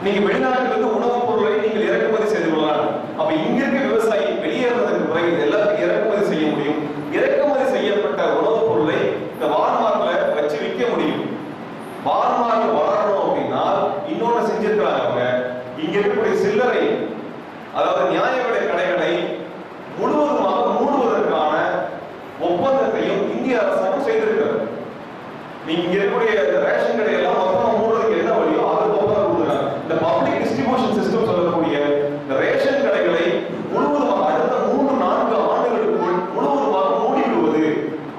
நீங்க வெளிநாட்டிலிருந்து உணவுப் பொருளை நீங்கள் இறக்குமதி செய்து கொள்ளலாம். அப்ப இங்க இருக்க விவசாயி வெளியேறதுக்கு பிறகு இது எல்லாத்தையும் இறக்குமதி செய்ய முடியும். இறக்குமதி செய்யப்பட்ட உணவுப் பொருளை இந்த வால்மார்ட்ல வச்சு விற்க முடியும். வால்மார்ட் வளரணும் அப்படின்னா இன்னொன்னு செஞ்சிருக்கிறாங்க அவங்க. இங்க இருக்கக்கூடிய சில்லறை, அதாவது நியாய விலை கடைகளை முழுவதுமாக மூடுவதற்கான ஒப்பந்தத்தையும் இந்திய அரசாங்கம் செய்திருக்கிறது. நீங்க இங்க இருக்கக்கூடிய ரேஷன் கடையெல்லாம் மொத்தமா மூடுறதுக்கு என்ன வழியோ அதுக்கு ஒப்பந்தம் கொடுக்குறாங்க. இந்த பப்ளிக் டிஸ்ட்ரிபியூஷன் சிஸ்டம் சொல்லக்கூடிய இந்த ரேஷன் கடைகளை முழுவதுமாக அடுத்த 3-4 ஆண்டுகளுக்குள் முழுவதுமாக மூடிவிடுவது,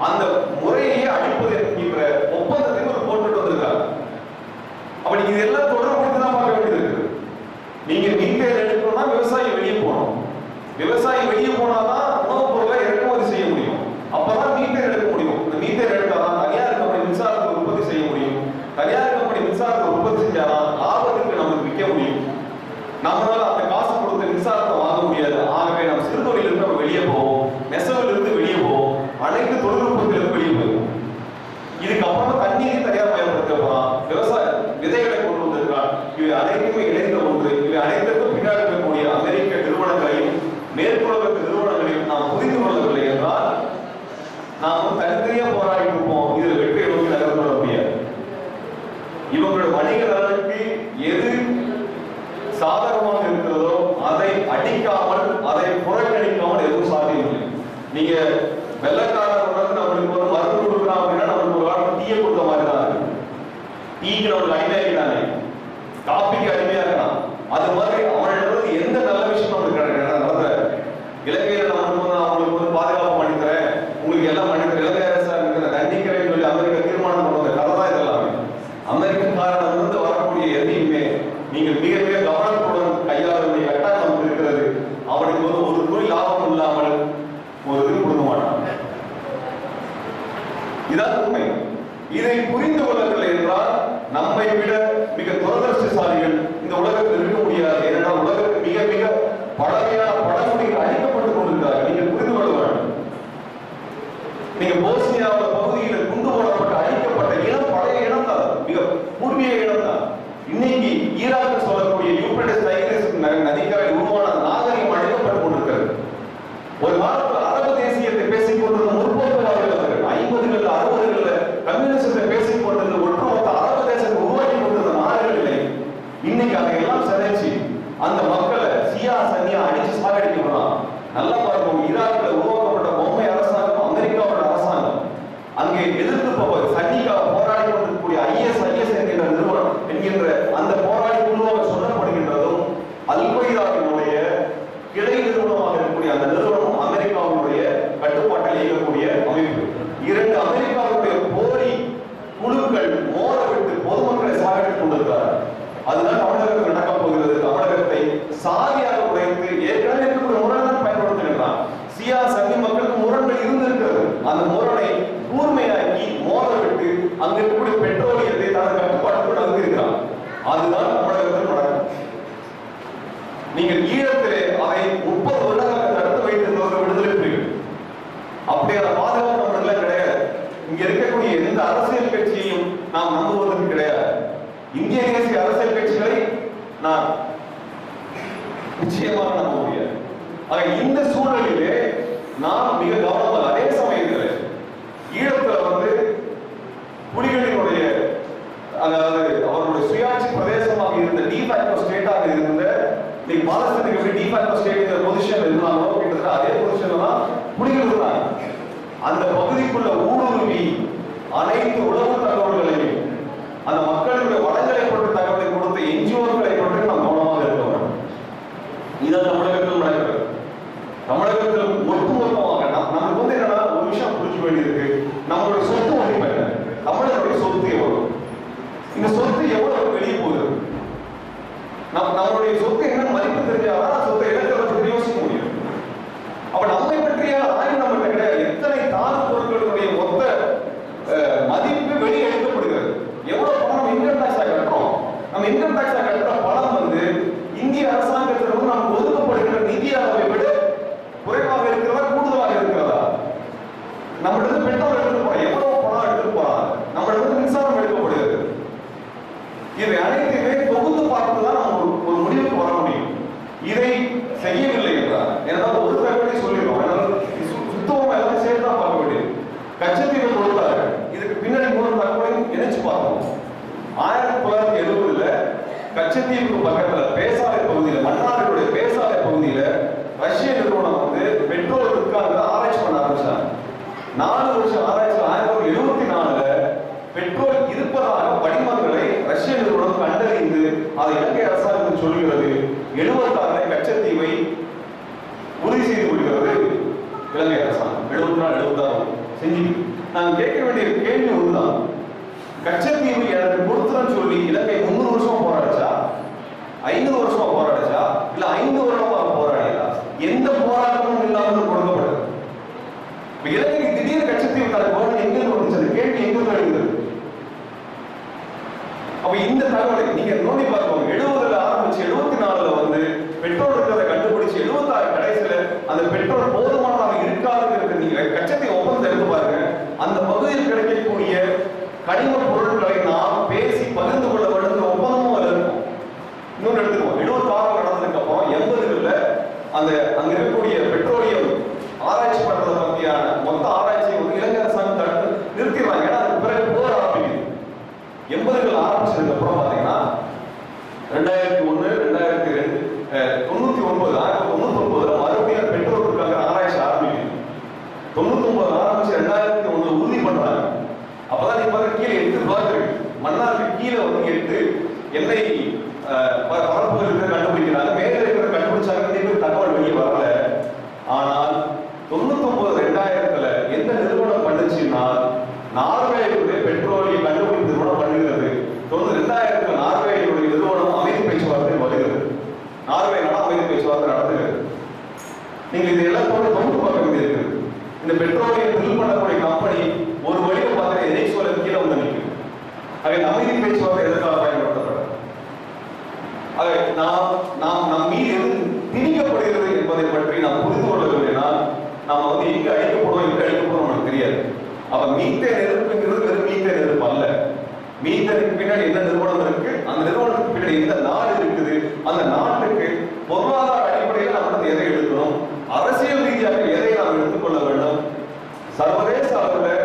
அந்த முறையை அடிப்பது என்கின்ற ஒப்பந்தத்தை ஒரு போட்டுட்டு வந்திருக்காங்க. அப்ப நீங்க இதெல்லாம் தொடர்புபடுத்தி தான் பார்க்க வேண்டியது இருக்கு. நீங்க மீத்தேன் எடுக்கணும்னா விவசாயி வெளியே போகணும். விவசாயி வெளியே போனாதான் உணவுப் பொருளை இறக்குமதி செய்ய முடியும். அப்பதான் மீத்தேன் எடுக்க முடியும். இந்த மீத்தேன் எடுத்தாதான் தனியார் கம்பெனி மின்சாரத்தை உற்பத்தி செய்ய முடியும். தனியார் கம்பெனி மின்சாரத்தை உற்பத்தி செஞ்சாதான் லாபத்துக்கு நமக்கு விற்க முடியும். நம்மளால அந்த காசு கொடுத்து மின்சாரத்தை வாங்க முடியாது. ஆகவே நம்ம சிறுதொழிலிருந்து நம்ம வெளியே போவோம், நெசவிலிருந்து வெளியே போவோம், அனைத்து தொழில்நுட்பத்திலிருந்து வெளியே போவோம். இதுக்கப்புறம் தண்ணீரை தனியார் பயன்படுத்த போறான், விவசாய விதைகளை கொண்டு வந்திருக்கான். இவை அனைத்துமே இணைந்த ஒன்று. இவை அனைத்துக்கும் பின்னாடி இருக்கக்கூடிய அமெரிக்க நிறுவனங்களையும் மேற்குலக நிறுவனங்களையும் நாம் புரிந்து கொள்ளவில்லை என்றால் நாம் தனித்தனியா போராடி இருப்போம். இதுல வெற்றியை நோக்கி நகர்ந்து முடியாது. இவங்களோட வணிக நலனுக்கு எது சாதகமாக இருக்கிறதோ அதை அடிக்காமல், அதை புறக்கணிக்காமல் எதுவும் சாத்தியமில்லை. நீங்க வெள்ளக்காரர் உணர்ந்து நம்மளுக்கு ஒரு மருந்து கொடுக்குறான் அப்படின்னா நம்மளுக்கு ஒரு காலம் டீயை கொடுத்த மாதிரி தான் இருக்கு. டீக்கு நம்மளுக்கு அடிமையாக்கிறானே, காப்பிக்கு அடிமையா இருக்கான். அது மாதிரி அவனிடத்துல எந்த நல்ல விஷயம் நம்மளுக்கு நடந்த இலங்கையில நம்மளுக்கு அவங்களுக்கு பாதுகாப்பு பண்ணித்தரேன், உங்களுக்கு எல்லாம் பண்ணித்தரேன், இலங்கை அரசு தண்டிக்கிறேன்னு சொல்லி அமெரிக்கா தீர்மானம் பண்ணுவாங்க. கதை தான் இதெல்லாம். அமெரிக்கக்காரன் வந்து வரக்கூடிய எதையுமே நீங்கள் மிக மிக கவனத்துடன் கையாள வேண்டிய கட்டாயம் இருக்கிறது. அவனுக்கு வந்து ஒரு துளி லாபம் இல்லாமல் ஒரு இது கொடுக்க மாட்டான். இதான் உண்மை. இதை புரிந்து கொள்ளவில்லை என்றால் நம்மை விட மிக துரதிருஷ்டசாலிகள் இந்த உலகத்தில் இருக்க முடியாது. ஏனென்றால் உலகத்தில் மிக மிக பழமையான பழங்குடிகள் அழிக்கப்பட்டுக் கொண்டிருக்கிறார்கள். நீங்கள் புரிந்து கொள்ள வேண்டும். நீங்க போஸ்னியாவில் பகுதியில் குண்டு போடப்பட்டு அழிக்கப்பட்ட இனம் பழைய இனம் தான், மிக பூர்வீக இனம் தான். இன்னைக்கு ஈராக் சொல்லக்கூடிய யூப்ரட்டிஸ் டைகிரிஸ் நதிக்கரை உருவான நாகரிகம் அழிக்கப்பட்டுக் கொண்டிருக்கிறது. ஒரு காலத்தில் அரபு தேசியத்தை பேசிக் கொண்டிருந்த முற்போக்குவாதிகள் அவர்கள் 50களில் 60களில் கம்யூனிசத்தை பேசிக் கொண்டிருந்த ஒட்டுமொத்த அரபு தேசத்தை உருவாக்கி கொண்டிருந்த நாடுகளிலே இன்னைக்கு அதையெல்லாம் சிதைச்சு அந்த மக்களை சியா சன்னியா அடிச்சு சாகடிக்கலாம். நல்லா பார்ப்போம். ஈராக்கில் உருவாக்கப்பட்ட பொம்மை அரசாங்கம் அமெரிக்காவோட அரசாங்கம். அங்கே எதிர்த்து சன்னிகா போராடி கொண்டிருக்கக்கூடிய ஐஎஸ் என்கின்ற நிறுவனம் என்கின்ற அந்த போராடி குழுவாக சொல்லப்படுகின்றதும் அல்-கொய்தாவினுடைய கிளை நிறுவனமாக இருக்கக்கூடிய அந்த நிறுவனம் அமெரிக்காவுடைய கட்டுப்பாட்டில் இயங்கக்கூடிய அமைப்பு. 2 அமெரிக்காவுடைய போலி குழுக்கள் மோத விட்டு பொதுமக்களை சாகடித்துக் கொண்டிருக்கிறார். அதுதான் தமிழகத்தில் நடக்கப் போகிறது. தமிழகத்தை சாதியாக உடைத்து ஏற்கனவே இருக்கக்கூடிய முரணை பயன்படுத்துகின்றான். சியா சன்னி மக்களுக்கு முரண்கள் இருந்திருக்கிறது. அந்த முரணை கூர்மையாக்கி மோத விட்டு அங்க இருக்கக்கூடிய பெட்ரோலியத்தை தனது கட்டுப்பாட்டுக்குள் அனுப்பியிருக்கிறான். அதுதான் தமிழகத்தில் நடக்கும். நீங்கள் ஈழத்திலே அதை 30 வருடங்களாக தடுத்து வைத்திருந்தவர்கள் விடுதலை புலிகள். அப்படியான பாதுகாப்பு நம்மள கிடையாது. இங்க இருக்கக்கூடிய எந்த அரசியல் கட்சியையும் நாம் நம்புவதற்கு கிடையாது. இந்திய தேசிய அரசியல் கட்சிகளை நான் நிச்சயமாக நம்ப முடியாது. ஆக இந்த சூழலிலே நாம் மிக கவனமாக, அதே சமயத்தில் ஈழத்துல வந்து புலிகளினுடைய அதாவது அவர்களுடைய சுயாட்சி பிரதேசமாக இருந்த டிஃபேக்டோ ஸ்டேட்டாக இருந்த பாலஸ்தீனுக்கு எப்படி டிஃபேக்டோ ஸ்டேட் பொசிஷன் இருந்தாங்களோ கிட்டத்தட்ட அதே பொசிஷன்ல தான் புலிகள் இருந்தாங்க. அந்த பகுதிக்குள்ள ஊடுருவி அனைத்து உளவு தகவல்களையும் அந்த மக்களுடைய வளங்களை கொண்டு தகவலை கொடுத்த என்ஜிஓக்களை கொண்டு நாம் கவனமாக இருக்க வேண்டும். இதான் தமிழகத்தில் நடக்கிறது. தமிழகத்தில் ஒட்டுமொத்தமாக நமக்கு வந்து என்னன்னா ஒரு விஷயம் புரிஞ்சு வேண்டியிருக்கு. நம்மளுடைய சொத்து மதிப்பு என்ன, தமிழர்களுடைய சொத்து எவ்வளவு, இந்த சொத்து எவ்வளவு வெளியே போகுது, நம்மளுடைய சொத்து என்ன மதிப்பு தெரிஞ்சாதான் சொத்தை இழக்கிறத பற்றி யோசிக்க முடியும். அப்ப நம்மை பற்றிய ஆய்வு நம்மகிட்ட கிடையாது. எத்தனை தாது பொருட்களுடைய மொத்த மதிப்பு வெளியே எடுக்கப்படுகிறது, எவ்வளவு பணம் இன்கம் டாக்ஸா கட்டுறோம், நம்ம இன்கம் டாக்ஸா கட்டுற கொடியிருப்பு பக்கத்துல பேசாலை பகுதியில், மன்னாருடைய பேசாலை பகுதியில ரஷ்ய நிறுவனம் வந்து பெட்ரோல் இருக்காங்க ஆராய்ச்சி பண்ண ஆரம்பிச்சாங்க. 4 வருஷம் ஆராய்ச்சி 1974 பெட்ரோல் இருப்பதாக படிமங்களை ரஷ்ய நிறுவனம் கண்டறிந்து அதை இலங்கை அரசாங்கத்துக்கு சொல்கிறது. 76 கச்சத்தீவை உறுதி செய்து கொள்கிறது இலங்கை அரசாங்கம். 74 76 செஞ்சு. நான் கேட்க வேண்டிய கேள்வி ஒன்றுதான், கச்சத்தீவு எனக்கு கொடுத்துறன்னு சொல்லி இலங்கை 300 வருஷமா போராடிச்சா, 500 வருஷமா போராடிச்சா, இல்ல 5 வருடமா போராடியா? எந்த போராட்டமும் இல்லாமல் கொடுக்கப்பட்டது. இலங்கைக்கு திடீர் கச்சத்தீவு தனக்கு வேணும் எங்கிருந்து வந்துச்சு? கேள்வி எங்கிருந்து எழுதுகிறது? அப்ப இந்த தகவலை நீங்க நோண்டி பார்க்கணும். 70ல ஆரம்பிச்சு 74ல வந்து பெட்ரோல் இருக்கிறத கண்டுபிடிச்சு 76 கடைசியில அந்த பெட்ரோல் போதுமானதாக இருக்காதுங்கிறது நீங்க கச்சத்தீவு ஒப்பந்தத்தை எடுத்து பாருங்க. அந்த பகுதியில் கிடைக்கக்கூடிய கனிம பொருட்களை நாம் பேசி பகிர்ந்து கொள்ள வேண்டும் ஒப்பந்தமும் அதில் இருக்கும். இன்னொன்று எடுத்துக்கோம், 76 நடந்ததுக்கு அப்புறம் 80களில் அந்த அங்க இருக்கக்கூடிய பெட்ரோலியம் ஆராய்ச்சி பண்றதை பற்றியான மொத்த ஆராய்ச்சியை வந்து இலங்கை அரசாங்கம் தடுத்து நிறுத்திடுவாங்க. ஏன்னா அதுக்கு பிறகு போர் ஆரம்பிக்குது. 80கள் ஆரம்பிச்சதுக்கு அப்புறம் பாத்தீங்கன்னா 2001 2002 1999 மறுபடியும் பெட்ரோல் இருக்காங்க ஆராய்ச்சி ஆரம்பிக்குது. 99 ஆரம்பிச்சு 2001 உறுதி பண்றாங்க. அப்பதான் நீங்க பாருங்க கீழே 8 பிளாக் இருக்கு. மன்னாருக்கு கீழே வந்து 8 எண்ணெய் பரப்புகள் இருக்கிற கண்டுபிடிக்கிறாங்க. மேல இருக்கிற கண்டுபிடிச்சாங்க, தகவல் வெளியே வரல. ஆனால் 99 2000ல எந்த நிறுவனம் பண்ணுச்சுன்னா நார்வேயுடைய பெட்ரோலிய கண்டுபிடிப்பு நிறுவனம் பண்ணுகிறது. 2000ல நார்வேயுடைய நிறுவனம் அமைதி பேச்சுவார்த்தை வருகிறது. நார்வேனால அமைதி பேச்சுவார்த்தை நடத்துகிறது. நீங்க இதெல்லாம் தொகுத்து பார்க்க வேண்டியிருக்கிறது. இந்த பெட்ரோலியம் பில் பண்ணக்கூடிய கம்பெனி ஒரு வழியை பார்த்து என்எக்ஸ்ஓல கீழே வந்து நிற்கும். அதை அமைதி பேச்சுவார்த்தை எதற்காக பயன்படுத்தப்படும்? அதை நம் மீது திணிக்கப்படுகிறது என்பதை பற்றி நாம் புரிந்து கொள்ளவில்லைனா நாம் வந்து எங்க அழிக்கப்படுவோம் எங்க அழிக்கப்படுவோம் நமக்கு தெரியாது. அப்ப மீத்தேன் நெருப்புங்கிறது வெறும் மீத்தேன் நெருப்பு அல்ல. மீத்தனுக்கு பின்னாடி என்ன நிறுவனம் இருக்கு, அந்த நிறுவனத்துக்கு பின்னாடி எந்த நாடு இருக்குது, அந்த நாட்டுக்கு பொருளாதார அடிப்படையில் நம்ம எதை எடுக்கணும், அரசியல் ரீதியாக எதை நாம் எடுத்துக்கொள்ள வேண்டும், சர்வதேச அளவில்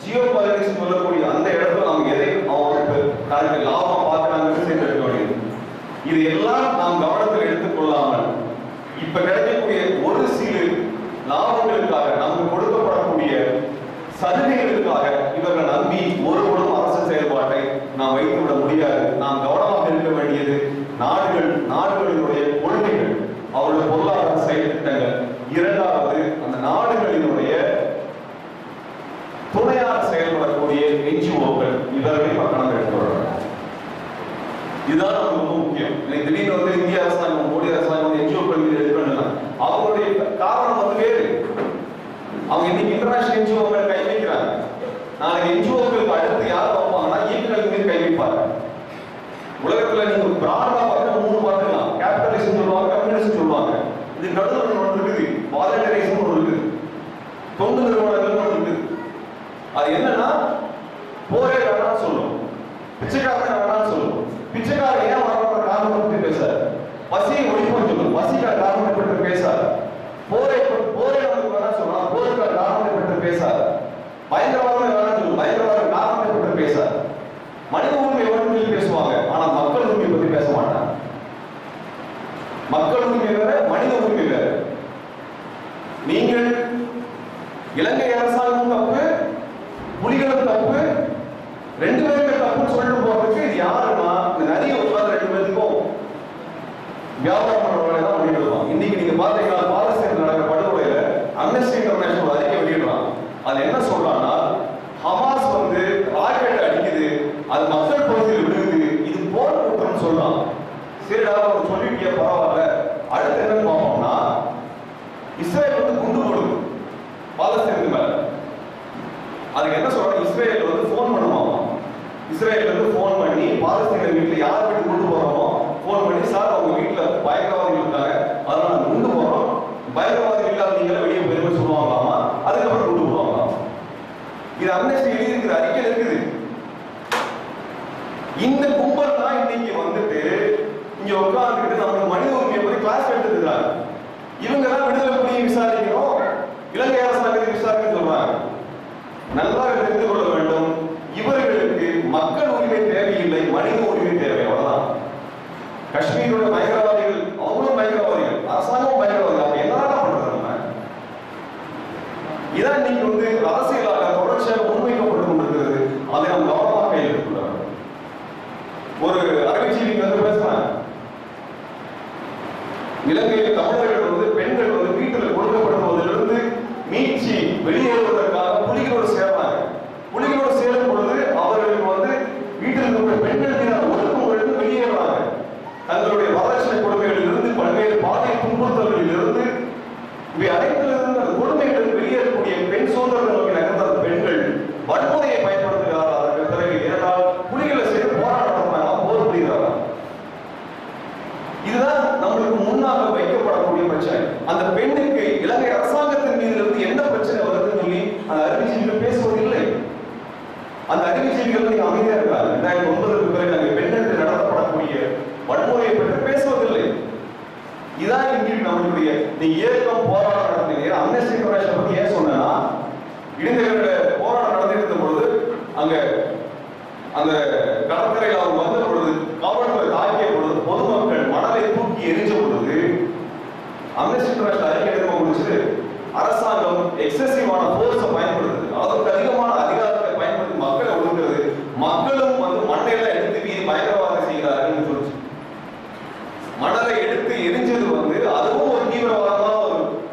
ஜியோ பாலிட்டிக்ஸ் சொல்லக்கூடிய அந்த இடத்துல நாம் எதை அவங்களுக்கு தனக்கு லாபம் பார்க்கிறாங்கன்னு சேர்ந்து வேண்டியது. இது எல்லாம் நாம் கவனத்தில் எடுத்துக்கொள்ளாமல் இப்ப கிடைக்கக்கூடிய ஒரு சில லாபங்களுக்காக நமக்கு கொடுக்கப்படக்கூடிய சலுகைகளுக்காக இவர்கள் நம்பி ஒருபோதும் அரசு செயல்பாட்டை நாம் வைத்துவிட முடியாது. நாம் கவனமாக இருக்க வேண்டியது நாடுகளினுடைய கொள்கைகள், அவருடைய பொருளாதார செயல் திட்டங்கள். இரண்டாவது, அந்த நாடுகளினுடைய துணையாக செயல்படக்கூடிய என்ஜிஓக்கள், இவர்களையும் கணக்கு எடுத்துக்கொள்ள. இதுதான் நமக்கு ரொம்ப முக்கியம். திடீர்னு வந்து இந்திய அரசாங்கம் மோடி அரசாங்கம் என்ஜிஓக்கள் மீது எடுக்கணும். அவங்களுடைய காரணம் வந்து வேறு. அவங்க இன்னைக்கு இன்டர்நேஷனல் என்ஜிஓக்கள் கை வைக்கிறாங்க. நாளைக்கு என்ஜிஓக்களுக்கு அடுத்து யார் வைப்பாங்கன்னா இயக்கங்கள் மீது கை வைப்பாங்க. உலகத்துல நீங்க பிராண்டா பார்த்தா 3 பார்த்துக்கலாம். கேபிட்டலிசம் சொல்லுவாங்க, கம்யூனிஸ்ட் சொல்லுவாங்க. இது நடுவில் ஒன்று இருக்குது, வாலண்டரிசம் ஒன்று இருக்குது, தொண்டு நிறுவனங்கள் ஒன்று இருக்குது. அது என்னன்னா போரே வேணாம்னு சொல்லும், பிச்சைக்காரன் வேணாம்னு சொல்லும். பிச்சைக்காரன் ஏன் வரணுன்ற காரணத்தை பற்றி பேசாரு, பசியை ஒழிப்புன்னு சொல்லும், பசிக்கார காரணத்தை பற்றி பேசாரு. போரை நமக்கு வேணாம் சொல்லலாம், போருக்கான காரணத்தை பற்றி பேசாரு. பயங்கரவாதம் வேணாம் சொல்லும், பயங்கரவாத காரணத்தை பற்றி பேசாரு. மனித உரிமை வேணும்னு பேசுவாங்க, ஆனா மக்கள் உரிமை பற்றி பேச மாட்டாங்க. மக்கள் உரிமை வேற, மனித உரிமை வேற. நீங்கள் இலங்கை அரசாங்கம் தப்பு, புலிகளும் தப்பு, 2 பேருமே தப்புன்னு சொல்லிட்டு போறதுக்கு இது யாருன்னா இந்த நிறைய உட்கார்ந்து 2 பேருக்கும் வியாபாரம் பண்றவங்க தான் பண்ணிட்டு இருப்பாங்க. இன்னைக்கு நீங்க பாத்தீங்கன்னா பாலஸ்தீனில் நடக்கிற படுகொலையில அம்னஸ்டி இன்டர்நேஷனல் அறிக்கை வெளியிடுறாங்க. அது என்ன சொல்றாங்கன்னா, ஹமாஸ் வந்து ராக்கெட் அடிக்குது, அது மக்கள் பகுதியில் விழுகுது, இது போர் குற்றம்னு சொல்றாங்க. சரிடா ஒரு சொல்லிட்டிய பரவாயில்ல. அடுத்து என்னன்னு பார்ப்போம்னா, இஸ்ரேல் வந்து குண்டு போடுது பாலஸ்தீனுக்கு மேல. அதுக்கு என்ன சொல்றாங்க, இஸ்ரேல் வந்து போன் பண்ணுவாங்க. இஸ்ரேல் வந்து போன் பண்ணி பாலஸ்தீன வீட்டுல யார் வீட்டு கொண்டு போறோமோ போன் பண்ணி, சார் அவங்க வீட்டுல பயங்கரவாதிகள் இருக்காங்க, அதனால நாங்க கொண்டு போறோம், பயங்கரவாதிகள் இல்லாத நீங்கள வெளியே பெருமை சொல்லுவாங்களாமா, அதுக்கப்புறம் கொண்டு போவாங்க. இது அம்னஸ்டி எழுதியிருக்கிற அறிக்கை இருக்குது. இந்த கும்பல் தான் இன்னைக்கு வந்துட்டு இங்க உட்கார்ந்துட்டு நம்ம மனித உரிமையை பத்தி கிளாஸ் எடுத்துக்கிறாங்க. இவங்க தான் விடுதலை புலியை விசாரிக்கணும், இலங்கை அரசாங்கத்தை விசாரிக்க சொல்றாங்க. நல்லா தெரிந்து கொள்ள வேண்டும், இவர்களுக்கு மக்கள் உரிமை தேவையில்லை, மனித உரிமை தேவை. அவ்வளவுதான். வந்து அரசியலாக தொடர்ச்சியாக முன்வைக்கப்பட்டு கொண்டிருக்கிறது. அதை நாம் கவனமாக கையெழுத்துள்ளார். ஒரு அறிவிச்சீவிக்கு வந்து பேசுறாங்க, இலங்கையில் தமிழர்கள் வந்து பெண்கள் வந்து வீட்டில் கொடுக்கப்படுவதிலிருந்து மீட்சி வெளியேறுவதற்காக புலிகளோடு சேர்றாங்க. புலிகளோடு சேரும் பொழுது அவர்களுக்கு வந்து வீட்டில் இருக்கிற பெண்கள் மீதான ஒடுக்குமுறையிலிருந்து வெளியேறாங்க. தங்களுடைய வரதட்சணை கொடுமைகளிலிருந்து பல்வேறு பாலியல் துன்புறுத்தல்களிலிருந்து இவை அனைத்திலிருந்து அந்த கொடுமைகளிலிருந்து வெளியேறக்கூடிய பெண் சுதந்திரத்தை நோக்கி நகர்ந்த பெண்கள் வன்முறையை பயன்படுத்துகிறார்கள். அதற்கு பிறகு ஏனால் புலிகளை செய்து போராட்டம் நடத்துறாங்க, போர் புரிகிறார்கள். இதுதான் நம்மளுக்கு முன்னாக வைக்கப்படக்கூடிய பிரச்சனை. அந்த பெண்ணுக்கு இலங்கை அரசாங்கத்தின் மீது இருந்து என்ன பிரச்சனை வருதுன்னு சொல்லி அந்த அறிவிச்சீவிகள் பேசுவதில்லை. அந்த அறிவிச்சீவிகள் நீங்க அமைதியா இருக்காங்க. 2009 பிறகு அங்கே பெண்களுக்கு நடத்தப்படக்கூடிய வன்முறையை பற்றி பேசுவதில்லை. இதான் இங்கே நம்மளுடைய நீ இயக்கம் போராட்டம் நடத்தினீங்க. அம்னஸ்டி இன்டர்நேஷனல் பத்தி ஏன் சொன்னா, இளைஞர்கள போராட்டம் நடத்திருந்த பொழுது அங்க அந்த கடற்கரையில் அவங்க வந்த பொழுது காவல்துறை தாக்கிய பொழுது பொதுமக்கள் மணலை தூக்கி எரிஞ்ச பொழுது அம்னஸ்டி இன்டர்நேஷனல் அறிக்கை எடுக்க முடிச்சு அரசாங்கம் எக்ஸசிவான போர்ஸை பயன்படுத்துது, அதற்கு அதிகமான அதிகாரத்தை பயன்படுத்தி மக்களை ஒடுக்குறது, மக்களும் வந்து மண்ணையெல்லாம் எடுத்து வீதி பயங்கரவாதம் செய்கிறார்கள் சொல்லிச்சு. மணலை எடுத்து எரிஞ்சது வந்து அதுவும் ஒரு தீவிரவாதமான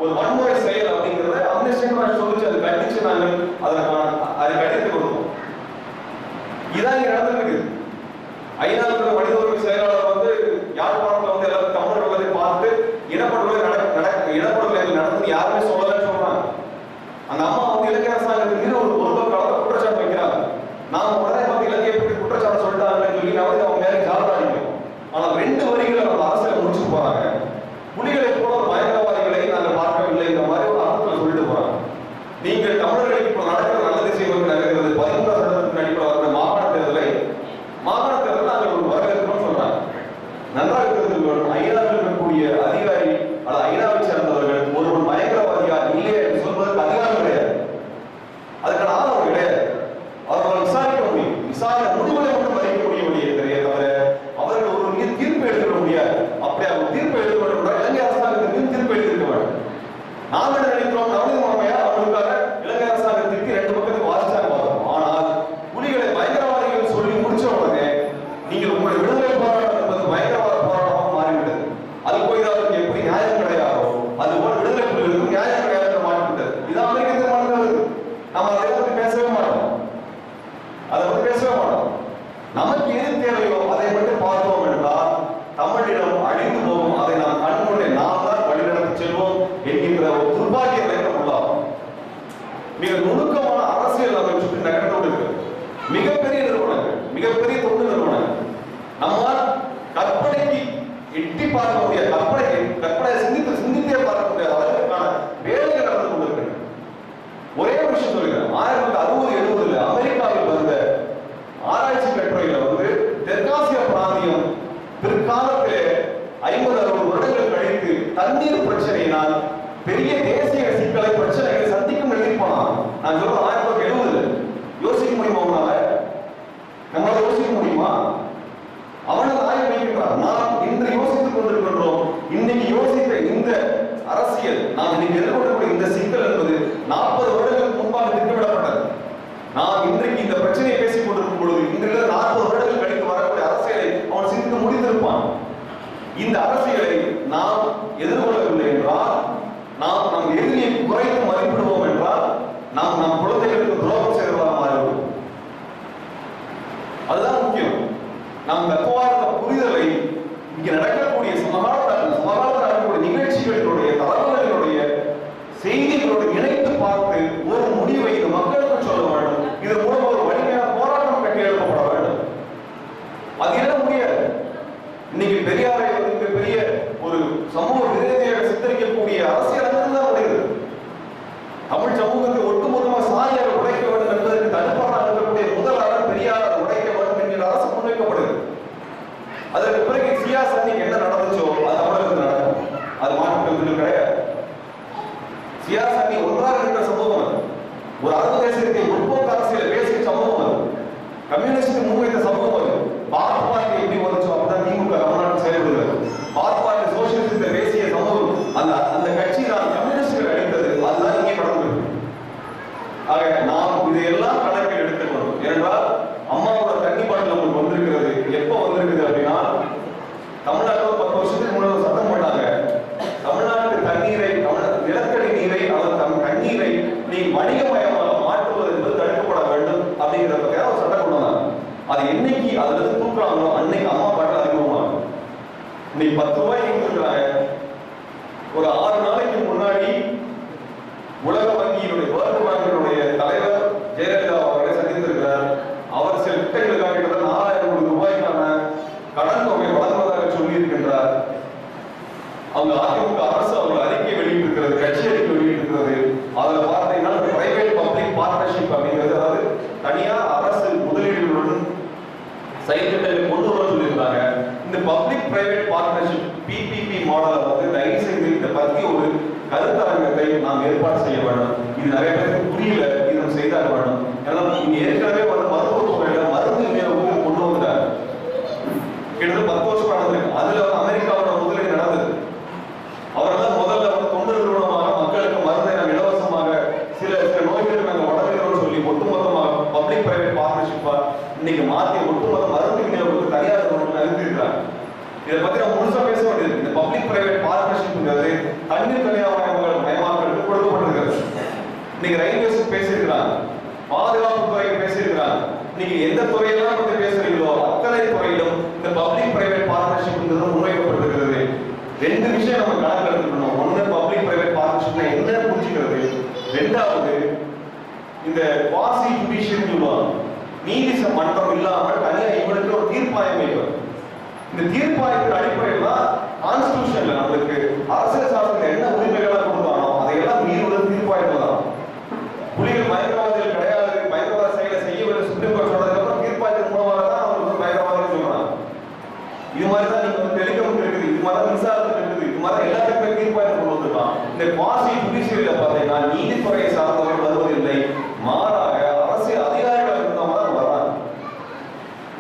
ஒரு வன்முறை செயல் அப்படிங்கிறத அம்னஸ்டி இன்டர்நேஷனல் சொல்லிச்சு. அது கண்டிச்சு நாங்கள் அதை கடித்து கொடுத்தோம். இதான் இங்க நடந்திருக்கு. ஐநாவுக்கு மனித உரிமை செயலாளர் வந்து யாழ்ப்பாணத்துல வந்து எல்லாரும் தமிழர்களை பார்த்து இனப்படுகொலை நடந்து யாருமே சொல்லலன்னு சொல்றாங்க. அந்த அம்மா வந்து இலங்கை அரசாங்கத்தின் மீது ஒரு காலத்தை குற்றச்சாட்டு வைக்கிறாங்க. நாம உடனே வந்து இலங்கையை பற்றி குற்றச்சாட்டு சொல்லிட்டாங்கன்னு சொல்லி நான் அவங்க மேலே ஜாலராடிக்கும். ஆனால் 2 வரிகளை நம்ம அரசியல் முடிச்சுட்டு போறாங்க. புலிகளை போல பயங்கரவாதிகளை நாங்கள் பார்க்கவில்லை இந்த மாதிரி ஒரு அர்த்தத்தில் சொல்லிட்டு போறாங்க. நீங்கள் தமிழர்களுக்கு இப்போ நடக்கிற நல்லது செய்வதற்கு நடக்கிறது 13ஆம் சட்டத்தின் அடிப்படையில் வர மாகாண தேர்தலை நாங்கள் ஒரு வரவேற்கிறோம் சொல்றாங்க. நன்றாக தெரிந்து ஐநாவில் இருக்கக்கூடிய அதிகாரி அல்லது ஐநாவை சேர்ந்தவர்கள் ஒருவன் பயங்கரவாதியா இல்லையா என்று சொல்வதற்கு அதிகாரம் கிடையாது. அதுக்கான ஆதாரம் கிடையாது. அவர்கள் விசாரிக்க முடியும். விசாரணை முடிவுகளை மட்டும் மதிக்க முடியும் தவிர அவர்கள் ஒரு மீது தீர்ப்பு எடுக்க முடியாது. அப்படி அவங்க தீர்ப்பு எடுக்க வேண்டும், இலங்கை அரசாங்கத்தின் மீது தீர்ப்பு எடுத்திருக்க வேண்டும். நாம் என்ன நினைக்கிறோம், நவநீத மாமையார் அவர்களுக்காக இலங்கை அரசாங்கத்திற்கு 2 பக்கத்துக்கு வாசிச்சாங்க பார்த்தோம். ஆனால் புலிகளை பயங்கரவாதிகள் சொல்லி முடிச்ச உடனே நீங்கள் உங்களுடைய விடுதலை போராட்டம் என்பது பயங்கரவாத போராட்டமாக மாறிவிட்டது. அது போய் அதற்கு எப்படி நியாயம் கிடையாதோ அதுபோல் விடுதலை புலிகளுக்கு நியாயம் கிடையாது மாறிவிட்டது. இதான் அமெரிக்க தீர்மானங்கள். நம்ம அதை பற்றி பேசவே மாட்டோம். நமக்கு எது தேவையோ அதை மட்டும் பார்த்தோம் என்றால் தமிழிடம் அழிந்து போகும். அதை நாம் கண்முன்னே நாம் தான் வழிநடத்தி செல்வோம் என்கின்ற ஒரு துர்பாகிய நிலைக்கு உள்ளாகும். மிக நுணுக்கமான அரசியல் நம்மை சுற்றி நகர்ந்து இருக்கிறது. மிகப்பெரிய நிறுவனங்கள், மிகப்பெரிய தொண்டு நிறுவனங்கள் நம்மால் கற்பனைக்கு எட்டி பார்க்க முடியாது, கற்பனை சிந்தித்தே பார்க்க முடியாது அதற்கான வேலைகள் நடந்து கொண்டிருக்கிறது. ஒரே ஒரு விஷயம் சொல்லுகிறேன். 1960-70 அமெரிக்காவில் வந்த ஆராய்ச்சி கட்டுரையில வந்து தெற்காசிய பிராந்தியம் பிற்காலத்திலே 50-60 வருடங்கள் கழித்து தண்ணீர் பிரச்சனையினால் பெரிய தேசிய சிக்கலை பிரச்சனைகளை சந்திக்கும் எழுதிப்பான். நான் சொல்றேன் 1970 யோசிக்க முடியுமா உங்களால? நம்மளால யோசிக்க முடியுமா? அவனை ஆய்வு வைக்கின்றான். நாம் இன்று யோசித்துக் கொண்டிருக்கின்றோம். இன்னைக்கு யோசித்த இந்த அரசியல் நாம் இன்னைக்கு எதிர்கொள்ளக்கூடிய இந்த சிக்கல் என்பது 40 வருடங்களுக்கு முன்பாக திட்டமிடப்பட்டது. நாம் இன்றைக்கு இந்த பிரச்சனையை பேசிக் கொண்டிருக்கும் பொழுது இன்றைக்கு 40 வருடங்கள் கழித்து வரக்கூடிய அரசியலை அவன் சிந்தித்து முடித்திருப்பான். இந்த அரசியலை நாம் எதிர்கொள்ளவில்லை என்றால், நாம் நம் எதிரியை குறைத்து மதிப்பிடுவோம் என்றால், நாம் நம் குழந்தைகளுக்கு துரோகம் செய்வதாக மாறிவிடும். அதுதான் முக்கியம். நாம் தத்துவார்த்த புரிதலை இங்கே நடக்கக்கூடிய சமகாலத்தில் நடக்கக்கூடிய நிகழ்ச்சிகளுடைய தரவுகளினுடைய செய்திகளோடு இணைத்து பார்த்து ஒரு முடிவை இந்த மக்களுக்கு சொல்ல வேண்டும். இதன் மூலம் ஒரு வலிமையான போராட்டம் கட்டி எழுப்பப்பட வேண்டும். அது என்ன முடியாது. இன்னைக்கு பெரியாரை பெரிய ஒரு சமூக விரோதியாக சித்தரிக்கக்கூடிய அரசியல் தான் வருகிறது. தமிழ் சமூகத்தை ஒட்டுமொத்தமாக சாதியாக உடைக்க வேண்டும் என்பதற்கு தடுப்பாக இருக்கக்கூடிய முதல் ஆளர் பெரியார் உடைக்க வேண்டும் என்கிற அரசு முன்வைக்கப்படுகிறது. அதற்கு பிறகு சியாசன்னிக்கு என்ன நடந்துச்சோ அது தமிழகத்தில் நடக்கும். அது மாற்று கிடையாது. சியாசன்னி ஒன்றாக இருக்கிற சமூகம் அது. ஒரு அரபு தேசத்தை முற்போக்கு அரசியல் பேசிய சமூகம் அது. கம்யூனிஸ்ட் முன்வைத்த சமூகம் அது. பாத் பார்ட்டி எப்படி வந்துச்சோ அப்படிதான் திமுக தமிழ்நாட்டில் செயல்படுகிறது. பாத் பார்ட்டி சோசியலிசத்தை பேசிய சமூகம் அந்த கட்சி தான் கம்யூனிஸ்டுகள் அளித்தது. அதுதான் இங்கே நடந்தது. இன்னைக்கு 10 ரூபாய்க்கு கொடுக்குறாங்க. ஒரு 6 நாளைக்கு முன்னாடி உலக வங்கியினுடைய வேர்ல்டு பேங்கினுடைய தலைவர் ஜெயலலிதா அவர்களை சந்தித்திருக்கிறார். அவர் சில திட்டங்களுக்காக கிட்டத்தட்ட 4000 கோடி ரூபாய்க்கான கடன் தொகை வழங்குவதாக சொல்லி இருக்கின்றார். அவங்க அதிமுக அரசு அவங்க அறிக்கை வெளியிட்டிருக்கிறது, கட்சி அறிக்கை வெளியிட்டிருக்கிறது. அதுல பார்த்தீங்கன்னா பிரைவேட் பப்ளிக் பார்ட்னர்ஷிப் அப்படிங்கிறது, அதாவது தனியார் அரசு முதலீடுகளுடன் செயல்திட்டங்களை கொண்டு வர சொல்லியிருக்காங்க. இந்த பப்ளிக் பிரைவேட் பார்ட்னர்ஷிப் PPP மாடலை வந்து தயவு செய்து இதை பற்றி ஒரு கருத்தரங்கத்தை நாம் ஏற்பாடு செய்ய வேண்டும். இது நிறைய பேருக்கு புரியல, இது செய்தாக வேண்டும். ஏன்னா இங்க ஏற்கனவே வந்து மருத்துவத்துறையில மருந்து விநியோகம் கொண்டு வந்தாங்க. கிட்டத்தட்ட 10 வருஷம் நடந்திருக்கு. அதுல வந்து அமெரிக்காவோட முதலீடு நடந்தது. அவரெல்லாம் முதல்ல வந்து தொண்டு நிறுவனமாக மக்களுக்கு மருந்தை நாம் இலவசமாக சில நோய்களுக்கு நாங்கள் வழங்குகிறோம்னு சொல்லி ஒட்டுமொத்தமாக பப்ளிக் பிரைவேட் பார்ட்னர்ஷிப்பா இன்னைக்கு மாற்றி ஒட்டுமொத்த மருந்து விநியோகத்துக்கு தனியார் நிறுவனம் அறிவித்திருக்கிறாங்க. இதை பத்தி நம்ம முழுசா பேச வேண்டியது. இந்த பப்ளிக் பிரைவேட் பார்ட்னர்ஷிப்ங்கிறது தண்ணீர் மயமாக்கலுக்கு கொடுக்கப்பட்டிருக்கிறது. இன்னைக்கு ரயில்வேஸ் பேசியிருக்கிறாங்க, பாதுகாப்பு துறைக்கு பேசியிருக்கிறாங்க. நீங்க எந்த துறையெல்லாம் வந்து பேசுறீங்களோ அத்தனை துறையிலும் இந்த பப்ளிக் பிரைவேட் பார்ட்னர்ஷிப் முன்வைக்கப்பட்டிருக்கிறது. 2 விஷயம் நம்ம கணக்கில் எடுத்துக்கணும். ஒண்ணு, பப்ளிக் பிரைவேட் பார்ட்னர்ஷிப்ல என்ன புரிஞ்சுக்கிறது. 2வது, இந்த குவாசி ஜுடிஷியல் சொல்லுவாங்க, நீதி மன்றம் இல்லாமல் தனியா இவனுக்கு ஒரு தீர்ப்பாயம் வைப்பது. இந்த தீர்ப்பாயத்தின் அடிப்படையில் தான் கான்ஸ்டிடியூஷன்ல நம்மளுக்கு அரசியல் சாசனத்தில் என்ன உரிமைகளா கொடுத்தானோ அதையெல்லாம் மீறுவது தீர்ப்பாயத்தில் தான். புலிகள் பயங்கரவாதிகள் கிடையாது, பயங்கரவாத செயலை செய்யவில்லை சுப்ரீம் கோர்ட் சொன்னதுக்கு அப்புறம் தீர்ப்பாயத்தின் மூலமாக தான் அவங்களுக்கு பயங்கரவாதம் சொல்றாங்க. இது மாதிரி தான் நீங்க வந்து டெலிகாம் இருக்குது, இது மாதிரி தான் மின்சாரத்துக்கு இருக்குது, இது மாதிரி எல்லாத்துக்குமே தீர்ப்பாயத்தை கொண்டு வந்துருக்கான். இந்த குவாசி ஜுடிஷியல்ல பாத்தீங்கன்னா நீதித்துறையை சார்ந்தவர்கள் வருவதில்லை, மாறாக அரசியல் அதிகாரிகள் இருந்தவங்க தான் வர்றாங்க.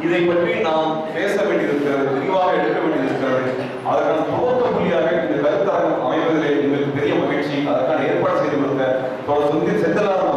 இதை பற்றி நாம் பேச வேண்டியிருக்கிறது, விரிவாக எடுக்க வேண்டியிருக்கிறது. அதற்கான துவக்க புள்ளியாக இந்த கருத்தரங்கம் அமைவதிலே எங்களுக்கு பெரிய மகிழ்ச்சி. அதற்கான ஏற்பாடு செய்து கொடுத்த செந்தில் செந்திலாளன்